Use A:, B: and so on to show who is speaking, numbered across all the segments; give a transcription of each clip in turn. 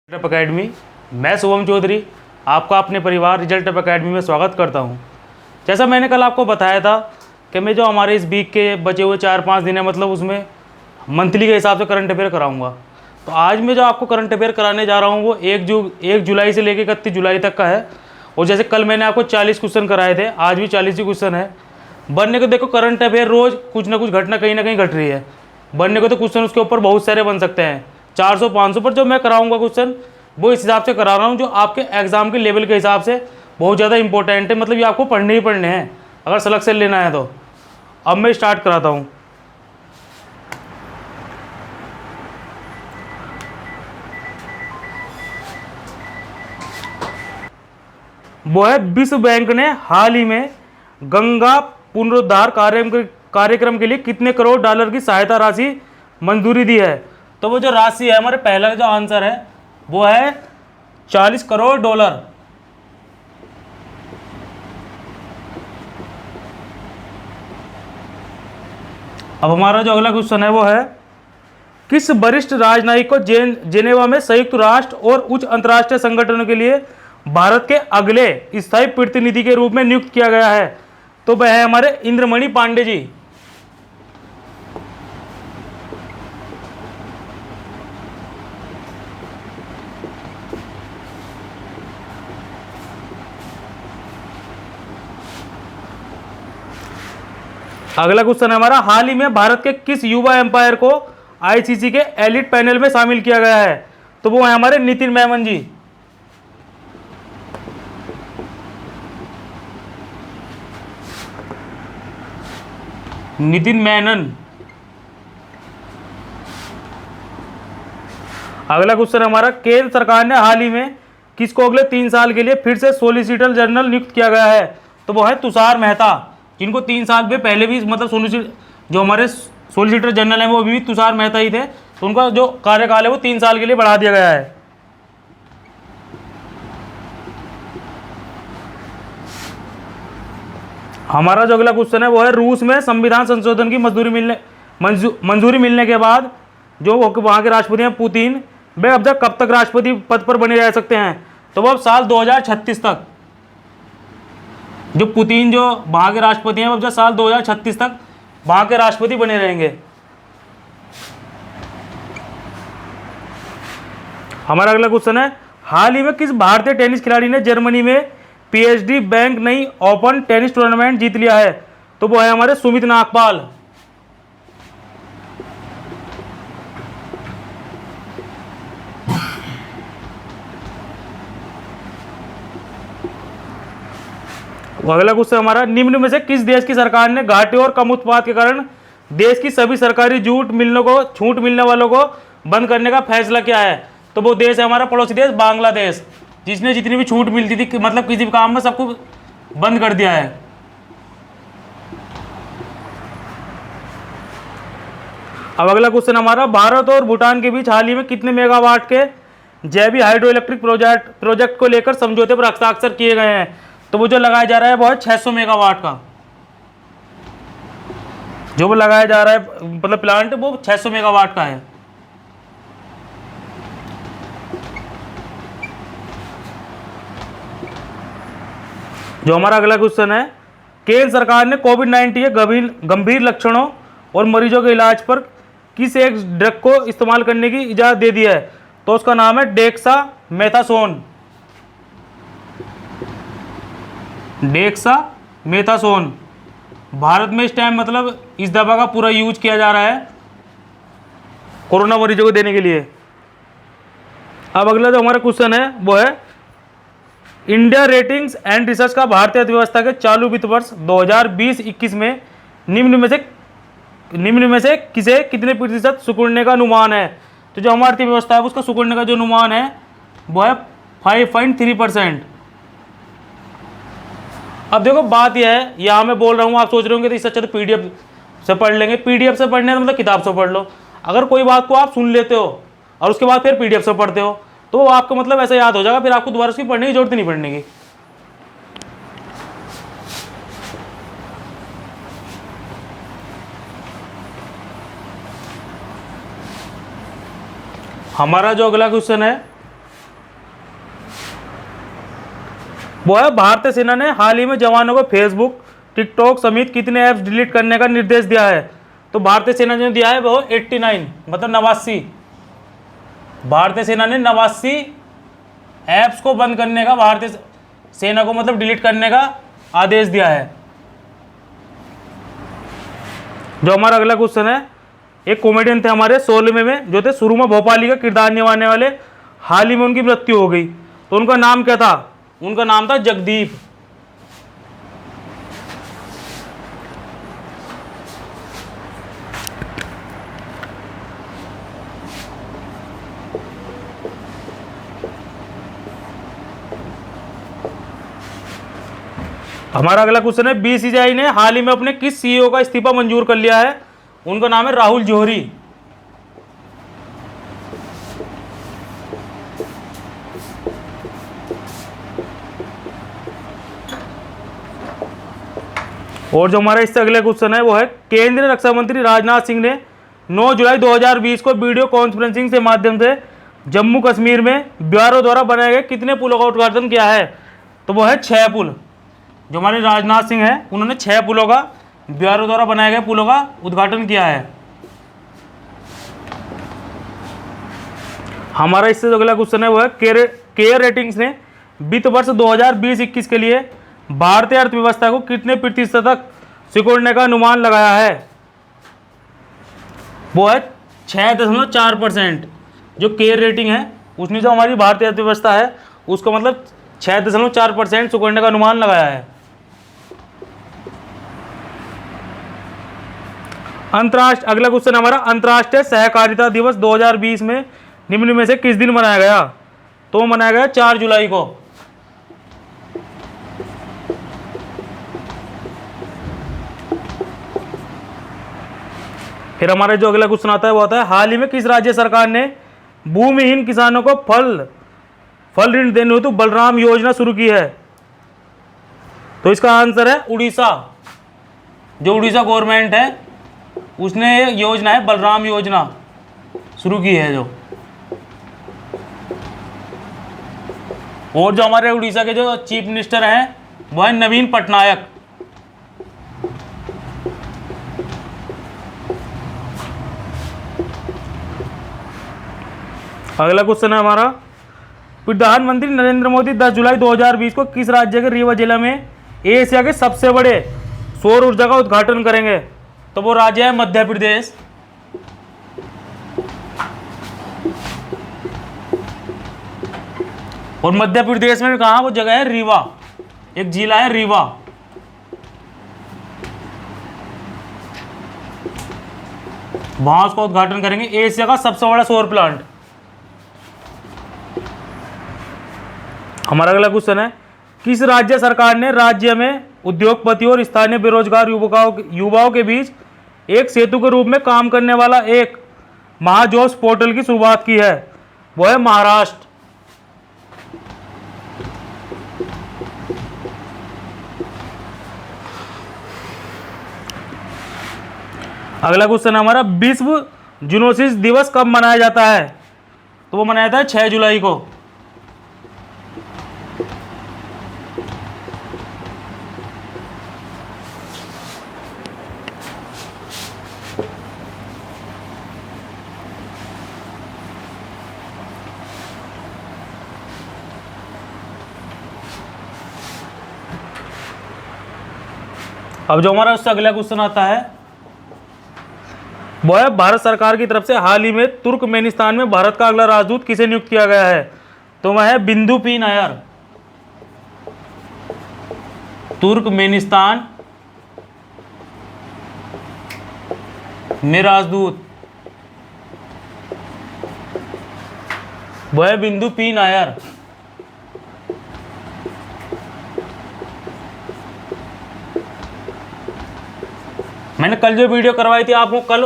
A: Result up academy. मैं शुभम चौधरी आपका अपने परिवार रिजल्ट अप अकेडमी में स्वागत करता हूं। जैसा मैंने कल आपको बताया था कि मैं जो हमारे इस वीक के बचे हुए 4-5 दिन है मतलब उसमें मंथली के हिसाब से करंट अफेयर कराऊंगा। तो आज मैं जो आपको करंट अफेयर कराने जा रहा हूं वो 1 जुलाई से लेकर 31 जुलाई तक का है। और जैसे कल मैंने आपको 40 क्वेश्चन कराए थे, आज भी 40 ही क्वेश्चन है। बनने को देखो करंट अफेयर रोज़ कुछ ना कुछ घटना कहीं ना कहीं घट रही है। बनने को तो क्वेश्चन उसके ऊपर बहुत सारे बन सकते हैं, 400-500, पर जो मैं कराऊंगा क्वेश्चन वो इस हिसाब से करा रहा हूँ जो आपके एग्जाम के लेवल के हिसाब से बहुत ज़्यादा इंपॉर्टेंट है। मतलब ये आपको पढ़ने ही पढ़ने हैं अगर सिलेक्शन लेना है तो। अब मैं स्टार्ट कराता हूँ। वो है विश्व बैंक ने हाल ही में गंगा पुनरुद्धार कार्यक्रम के लिए कितने करोड़ डॉलर की सहायता राशि मंजूरी दी है। तो वो जो राशि है, हमारे पहला जो आंसर है वो है 40 करोड़ डॉलर। अब हमारा जो अगला क्वेश्चन है वो है किस वरिष्ठ राजनयिक को जेनेवा में संयुक्त राष्ट्र और उच्च अंतर्राष्ट्रीय संगठनों के लिए भारत के अगले स्थायी प्रतिनिधि के रूप में नियुक्त किया गया है। तो वह है हमारे इंद्रमणि पांडे जी। अगला क्वेश्चन है हमारा हाल ही में भारत के किस युवा एम्पायर को आईसीसी के एलिट पैनल में शामिल किया गया है। तो वो है हमारे नितिन मैमन जी। नितिन मैनन। अगला क्वेश्चन हमारा केंद्र सरकार ने हाल ही में किसको अगले 3 साल के लिए फिर से सोलिसिटर जनरल नियुक्त किया गया है। तो वो है तुषार मेहता, जिनको 3 साल में पहले भी मतलब जो हमारे सोलिसिटर जनरल हैं वो भी तुषार मेहता ही थे। तो उनका जो कार्यकाल है वो 3 साल के लिए बढ़ा दिया गया है। हमारा जो अगला क्वेश्चन है वो है रूस में संविधान संशोधन की मंजूरी मिलने के बाद जो वहाँ के राष्ट्रपति हैं पुतिन, वे अब तक कब तक राष्ट्रपति पद पर बने रह सकते हैं। तो वो अब साल 2036 तक। जो पुतिन जो वहाँ के राष्ट्रपति हैं वो अब साल 2036 तक वहाँ के राष्ट्रपति बने रहेंगे। हमारा अगला क्वेश्चन है हाल ही में किस भारतीय टेनिस खिलाड़ी ने जर्मनी में पीएचडी बैंक नई ओपन टेनिस टूर्नामेंट जीत लिया है। तो वो है हमारे सुमित नागपाल। अगला क्वेश्चन हमारा निम्न में से किस देश की सरकार ने घाटे और कम उत्पाद के कारण देश की सभी सरकारी छूट मिलने वालों को बंद करने का फैसला किया है। तो वो देश है हमारा पड़ोसी देश बांग्लादेश, जिसने जितनी भी छूट मिलती थी मतलब किसी भी काम में सबको बंद कर दिया है। अब अगला क्वेश्चन हमारा भारत और भूटान के बीच हाल ही में कितने मेगावाट के जैवी हाइड्रो इलेक्ट्रिक प्रोजेक्ट को लेकर समझौते पर हस्ताक्षर किए गए हैं। तो वो जो लगाया जा रहा है वो है 600 मेगावाट का। जो वो लगाया जा रहा है मतलब प्लांट वो 600 मेगावाट का है। जो हमारा अगला क्वेश्चन है केंद्र सरकार ने कोविड-19 के गंभीर लक्षणों और मरीजों के इलाज पर किस एक ड्रग को इस्तेमाल करने की इजाज़त दे दी है। तो उसका नाम है डेक्सामेथासोन। डेक्सामेथासोन। भारत में इस टाइम मतलब इस दवा का पूरा यूज किया जा रहा है कोरोना मरीजों को देने के लिए। अब अगला जो हमारा क्वेश्चन है वो है इंडिया रेटिंग्स एंड रिसर्च का भारतीय अर्थव्यवस्था के चालू वित्त वर्ष 2020-21 में निम्न में से किसे कितने प्रतिशत सिकुड़ने का अनुमान है। तो जो हमारी अर्थव्यवस्था है उसका सिकुड़ने का जो अनुमान है वो है 5.3%। अब देखो बात यह है, यहाँ मैं बोल रहा हूँ आप सोच रहे होंगे तो इससे अच्छा तो पीडीएफ से पढ़ लेंगे। पीडीएफ से पढ़ने तो मतलब किताब से पढ़ लो। अगर कोई बात को आप सुन लेते हो और उसके बाद फिर पीडीएफ से पढ़ते हो तो आपको मतलब ऐसा याद हो जाएगा, फिर आपको दोबारा उसकी पढ़ने की जरूरत नहीं पड़ने की। हमारा जो अगला क्वेश्चन है वो है भारतीय सेना ने हाल ही में जवानों को फेसबुक, टिकटॉक समेत कितने ऐप्स डिलीट करने का निर्देश दिया है? तो भारतीय सेना ने दिया है वो 89, मतलब 89। भारतीय सेना ने 89 ऐप्स को बंद करने का, भारतीय सेना को मतलब डिलीट करने का आदेश दिया है। जो हमारा अगला क्वेश्चन है, एक कॉमेडियन थे हमारे 16वें में जो थे सुरमा भोपाली का किरदार निभाने वाले, हाल ही में उनकी मृत्यु हो गई, तो उनका नाम क्या था? उनका नाम था जगदीप। हमारा अगला क्वेश्चन है, बीसीसीआई ने हाल ही में अपने किस सीईओ का इस्तीफा मंजूर कर लिया है? उनका नाम है राहुल जौहरी। और जो हमारा इससे अगले क्वेश्चन है वो है, केंद्रीय रक्षा मंत्री राजनाथ सिंह ने 9 जुलाई 2020 को वीडियो कॉन्फ्रेंसिंग के माध्यम से जम्मू कश्मीर में ब्यूरो द्वारा बनाए गए कितने पुलों का उद्घाटन किया है? तो वो है 6 पुल। जो हमारे राजनाथ सिंह हैं उन्होंने 6 पुलों का, ब्यूरो द्वारा बनाए गए पुलों का उद्घाटन किया है। हमारा इससे जो अगला क्वेश्चन है वो है, केयर रेटिंग्स ने वित्त वर्ष 2020-21 के लिए भारतीय अर्थव्यवस्था को कितने प्रतिशत तक सिकुड़ने का अनुमान लगाया है? वो है 6.4%। जो केयर रेटिंग है उसने जो हमारी भारतीय अर्थव्यवस्था है उसका मतलब 6.4% सिकुड़ने का अनुमान लगाया है। अगला क्वेश्चन हमारा, अंतर्राष्ट्रीय सहकारिता दिवस 2020 में निम्न में से किस दिन मनाया गया? तो मनाया गया 4 जुलाई को। फिर हमारा जो अगला क्वेश्चन आता है वो आता है, हाल ही में किस राज्य सरकार ने भूमिहीन किसानों को फल ऋण देने हेतु बलराम योजना शुरू की है? तो इसका आंसर है उड़ीसा। जो उड़ीसा गवर्नमेंट है उसने ये योजना है बलराम योजना शुरू की है जो। और जो हमारे उड़ीसा के जो चीफ मिनिस्टर हैं वो है नवीन पटनायक। अगला क्वेश्चन है हमारा, प्रधानमंत्री नरेंद्र मोदी 10 जुलाई 2020 को किस राज्य के रीवा जिला में एशिया के सबसे बड़े सौर ऊर्जा का उद्घाटन करेंगे? तो वो राज्य है मध्य प्रदेश। और मध्य प्रदेश में कहा, वो जगह है रीवा, एक जिला है रीवा। वहां उसका उद्घाटन करेंगे, एशिया का सबसे बड़ा सौर प्लांट। हमारा अगला क्वेश्चन है, किस राज्य सरकार ने राज्य में उद्योगपतियों और स्थानीय बेरोजगार युवाओं के बीच एक सेतु के रूप में काम करने वाला एक महाजॉब्स पोर्टल की शुरुआत की है? वो है महाराष्ट्र। अगला क्वेश्चन हमारा, विश्व जूनोसिस दिवस कब मनाया जाता है? तो वो मनाया जाता है 6 जुलाई को। अब जो हमारा उससे अगला क्वेश्चन आता है वो है, भारत सरकार की तरफ से हाल ही में तुर्कमेनिस्तान में भारत का अगला राजदूत किसे नियुक्त किया गया है? तो वह है बिंदु पी नायर। तुर्कमेनिस्तान में राजदूत वह है बिंदु पी नायर। मैंने कल जो वीडियो करवाई थी आपको, कल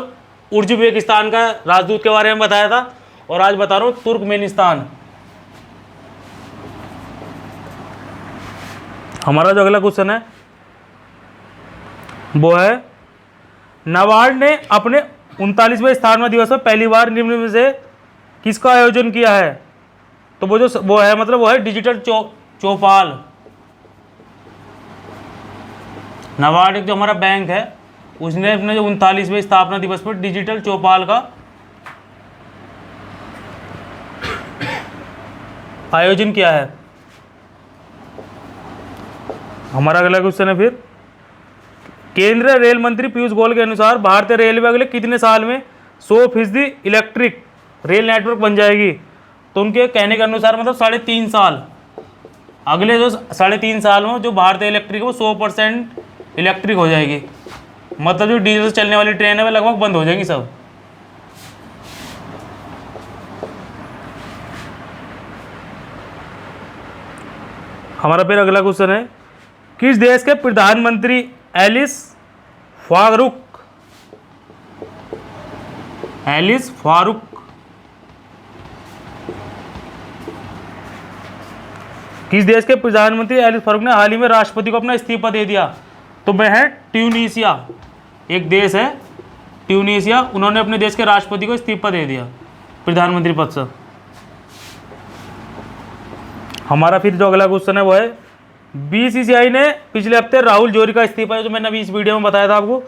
A: उज्बेकिस्तान का राजदूत के बारे में बताया था और आज बता रहा हूँ तुर्कमेनिस्तान। हमारा जो अगला क्वेश्चन है वो है, नाबार्ड ने अपने 39वें स्थापना दिवस में पहली बार निम्न में से किसका आयोजन किया है? तो वो है मतलब वो है डिजिटल चौपाल। नाबार्ड जो हमारा बैंक है उसने अपने जो 39वें स्थापना दिवस पर डिजिटल चौपाल का आयोजन किया है। हमारा अगला क्वेश्चन है फिर, केंद्रीय रेल मंत्री पीयूष गोयल के अनुसार भारतीय रेलवे अगले कितने साल में 100% इलेक्ट्रिक रेल नेटवर्क बन जाएगी? तो उनके कहने के अनुसार मतलब 3.5 साल, अगले जो 3.5 साल में जो भारतीय इलेक्ट्रिक वो 100% इलेक्ट्रिक हो जाएगी। मतलब जो डीजल से चलने वाली ट्रेन है वो लगभग बंद हो जाएंगी सब। हमारा फिर अगला क्वेश्चन है, किस देश के प्रधानमंत्री एलिस फारूक किस देश के प्रधानमंत्री एलिस फारूक ने हाल ही में राष्ट्रपति को अपना इस्तीफा दे दिया? तो वह है ट्यूनीशिया, एक देश है ट्यूनीशिया, उन्होंने अपने देश के राष्ट्रपति को इस्तीफा दे दिया प्रधानमंत्री पद से। हमारा फिर जो अगला क्वेश्चन है वो है, बीसीसीआई ने पिछले हफ्ते राहुल जौहरी का इस्तीफा, जो मैंने अभी इस वीडियो में बताया था आपको,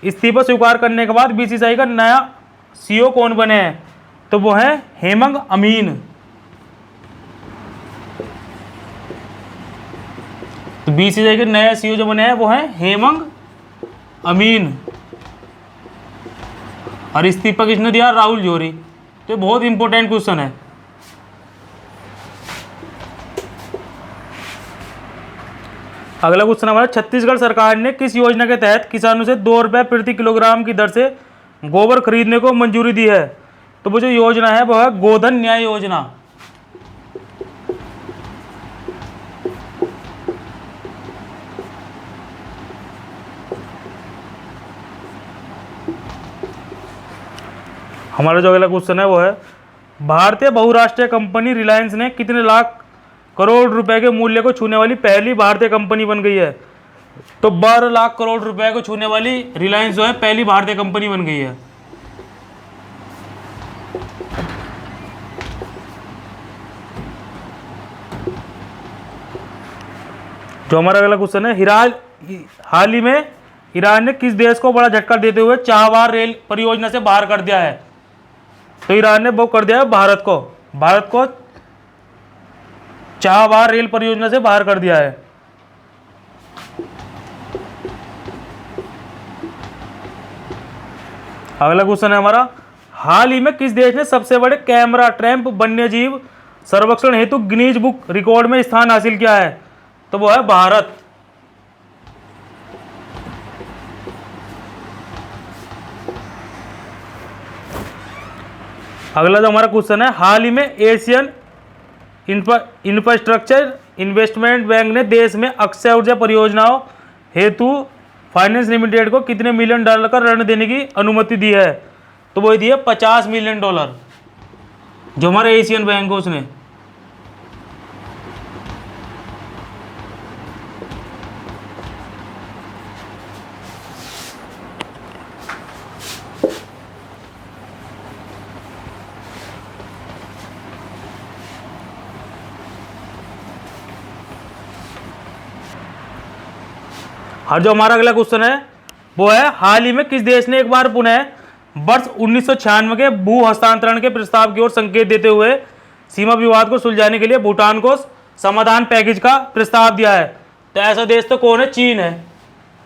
A: इस्तीफा स्वीकार करने के बाद बीसीसीआई का नया सीईओ कौन बने हैं? तो वो है हेमंत अमीन। तो बीसीसीआई के नए सीईओ जो बने हैं वो हैं हेमंत अमीन, और इस्तीफा किसने दिया? राहुल जौहरी। तो बहुत इंपॉर्टेंट क्वेश्चन है। अगला क्वेश्चन हमारा, छत्तीसगढ़ सरकार ने किस योजना के तहत किसानों से 2 रुपये प्रति किलोग्राम की दर से गोबर खरीदने को मंजूरी दी है? तो वो जो योजना है वो है गोधन न्याय योजना। हमारा जो अगला क्वेश्चन है वो है, भारतीय बहुराष्ट्रीय कंपनी रिलायंस ने कितने लाख करोड़ रुपए के मूल्य को छूने वाली पहली भारतीय कंपनी बन गई है? तो 12 लाख करोड़ रुपए को छूने वाली रिलायंस जो है पहली भारतीय कंपनी बन गई है। जो हमारा अगला क्वेश्चन है, हाल ही में ईरान ने किस देश को बड़ा झटका देते हुए चाबहार रेल परियोजना से बाहर कर दिया है? तो ईरान ने वो कर दिया है भारत को चाबहार रेल परियोजना से बाहर कर दिया है। अगला क्वेश्चन है हमारा, हाल ही में किस देश ने सबसे बड़े कैमरा ट्रैप वन्यजीव सर्वेक्षण हेतु गिनीज बुक रिकॉर्ड में स्थान हासिल किया है? तो वो है भारत। अगला जो हमारा क्वेश्चन है, हाल ही में एशियन इंफ्रास्ट्रक्चर इन्वेस्टमेंट बैंक ने देश में अक्षय ऊर्जा परियोजनाओं हेतु फाइनेंस लिमिटेड को कितने $मिलियन का ऋण देने की अनुमति दी है? तो वो दी है $50 मिलियन, जो हमारा एशियन बैंक है उसने। और जो हमारा अगला क्वेश्चन है वो है, हाल ही में किस देश ने एक बार पुनः वर्ष 1996 के भू हस्तांतरण के प्रस्ताव की ओर संकेत देते हुए सीमा विवाद को सुलझाने के लिए भूटान को समाधान पैकेज का प्रस्ताव दिया है? तो ऐसा देश तो कौन है? चीन है।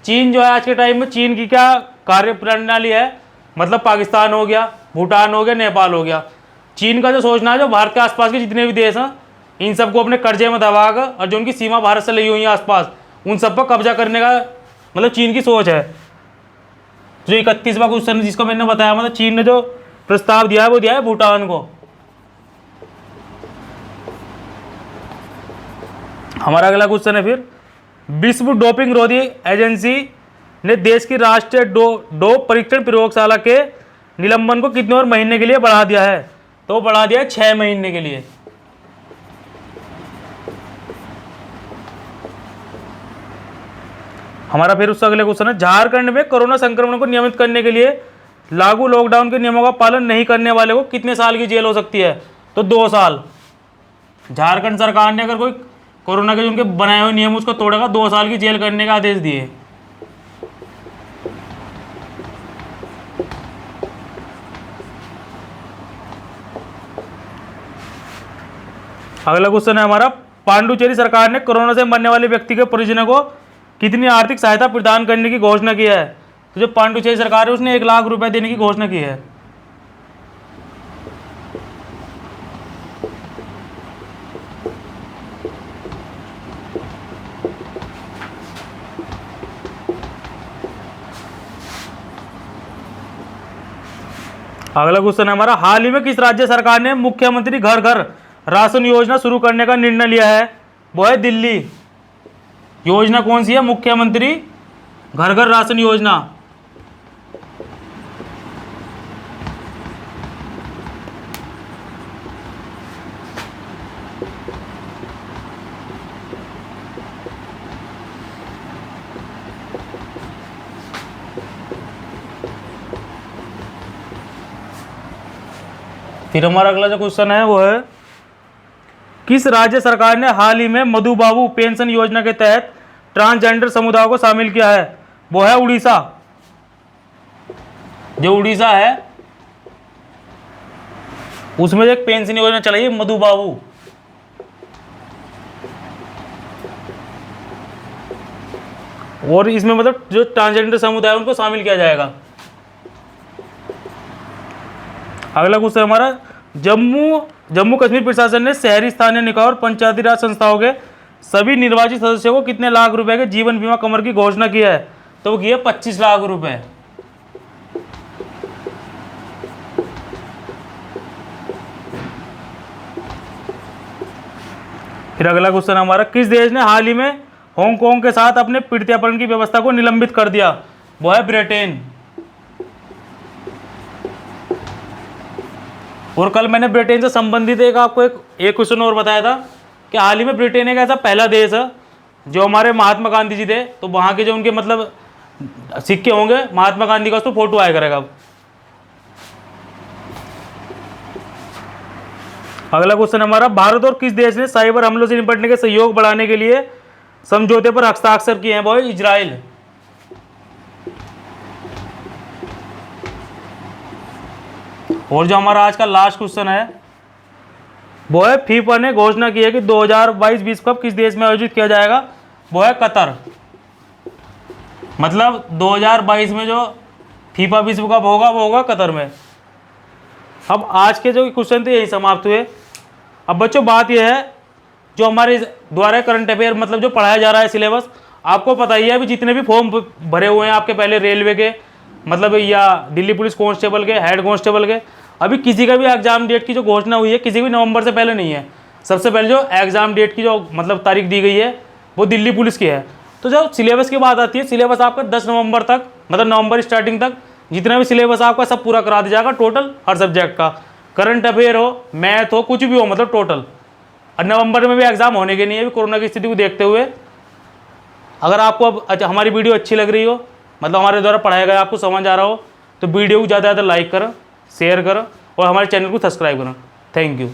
A: चीन जो है आज के टाइम में चीन की क्या कार्य प्रणाली है? मतलब पाकिस्तान हो गया, भूटान हो गया, नेपाल हो गया। चीन का जो सोचना है, जो भारत के आसपास के जितने भी देश हैं इन सबको अपने कर्जे में दबाकर और जो उनकी सीमा भारत से लगी हुई है आसपास, उन सब पर कब्जा करने का मतलब चीन की सोच है। जो 31वां क्वेश्चन जिसको मैंने बताया, मतलब चीन ने जो प्रस्ताव दिया है वो दिया है भूटान को। हमारा अगला क्वेश्चन है फिर, विश्व डोपिंग विरोधी एजेंसी ने देश की राष्ट्रीय डोप परीक्षण प्रयोगशाला के निलंबन को कितने और महीने के लिए बढ़ा दिया है? तो बढ़ा दिया है 6 महीने के लिए। हमारा फिर उससे अगले क्वेश्चन है, झारखंड में कोरोना संक्रमण को नियमित करने के लिए लागू लॉकडाउन के नियमों का पालन नहीं करने वाले को कितने साल की जेल हो सकती है? तो 2 साल। झारखंड सरकार ने अगर कोई कोरोना के जो उनके बनाए हुए नियम उसको तोड़ेगा 2 साल की जेल करने का आदेश दिए। अगला क्वेश्चन है हमारा, पांडुचेरी सरकार ने कोरोना से मरने वाले व्यक्ति के परिजनों को कितनी आर्थिक सहायता प्रदान करने की घोषणा की है? तो जो पांडुचेरी सरकार है उसने 1 लाख रुपए देने की घोषणा की है। अगला क्वेश्चन है हमारा, हाल ही में किस राज्य सरकार ने मुख्यमंत्री घर घर राशन योजना शुरू करने का निर्णय लिया है? वो है दिल्ली। योजना कौन सी है? मुख्यमंत्री घर घर राशन योजना। फिर हमारा अगला जो क्वेश्चन है वो है, किस राज्य सरकार ने हाल ही में मधु बाबू पेंशन योजना के तहत ट्रांसजेंडर समुदाय को शामिल किया है? वो है उड़ीसा। जो उड़ीसा है उसमें एक पेंशन योजना चलाई है मधु बाबू। और इसमें मतलब जो ट्रांसजेंडर समुदाय उनको शामिल किया जाएगा। अगला क्वेश्चन हमारा, जम्मू कश्मीर प्रशासन ने शहरी स्थानीय निकाय और पंचायती राज संस्थाओं के सभी निर्वाचित सदस्यों को कितने लाख रुपए के जीवन बीमा कवर की घोषणा की है? तो वो की है 25 लाख रुपए। फिर अगला क्वेश्चन हमारा, किस देश ने हाल ही में हांगकांग के साथ अपने प्रत्यार्पण की व्यवस्था को निलंबित कर दिया? वो है ब्रिटेन। और कल मैंने ब्रिटेन से संबंधित आपको एक क्वेश्चन और बताया था कि हाल ही में ब्रिटेन एक ऐसा पहला देश है जो हमारे महात्मा गांधी जी थे, तो वहाँ के जो उनके मतलब सिक्के होंगे महात्मा गांधी का, उस पर फोटो आया करेगा। अगला क्वेश्चन हमारा, भारत और किस देश ने साइबर हमलों से निपटने के सहयोग बढ़ाने के लिए समझौते पर हस्ताक्षर किए हैं? वो है इजराइल। और जो हमारा आज का लास्ट क्वेश्चन है वो है, फीफा ने घोषणा की है कि 2022 विश्व कप किस देश में आयोजित किया जाएगा? वो है कतर। मतलब 2022 में जो फीफा विश्व कप होगा वो होगा कतर में। अब आज के जो क्वेश्चन थे यही समाप्त हुए। अब बच्चों बात यह है, जो हमारे द्वारा करंट अफेयर मतलब जो पढ़ाया जा रहा है सिलेबस, आपको पता ही है अभी जितने भी फॉर्म भरे हुए हैं आपके पहले रेलवे के मतलब या दिल्ली पुलिस कांस्टेबल के, हेड कांस्टेबल के, अभी किसी का भी एग्जाम डेट की जो घोषणा हुई है किसी भी नवंबर से पहले नहीं है। सबसे पहले जो एग्जाम डेट की जो मतलब तारीख दी गई है वो दिल्ली पुलिस की है। तो जब सिलेबस की बात आती है, सिलेबस आपका 10 नवंबर तक मतलब नवंबर स्टार्टिंग तक जितना भी सिलेबस आपका सब पूरा करा दिया जाएगा टोटल, हर सब्जेक्ट का, करंट अफेयर हो, मैथ हो, कुछ भी हो, मतलब टोटल। और नवंबर में भी एग्जाम होने के नहीं है अभी कोरोना की स्थिति को देखते हुए। अगर आपको अब हमारी वीडियो अच्छी लग रही हो, मतलब हमारे द्वारा पढ़ाया गया आपको समझ आ रहा हो, तो वीडियो को ज़्यादा से ज़्यादा लाइक करो, शेयर करो और हमारे चैनल को सब्सक्राइब करो। Thank you.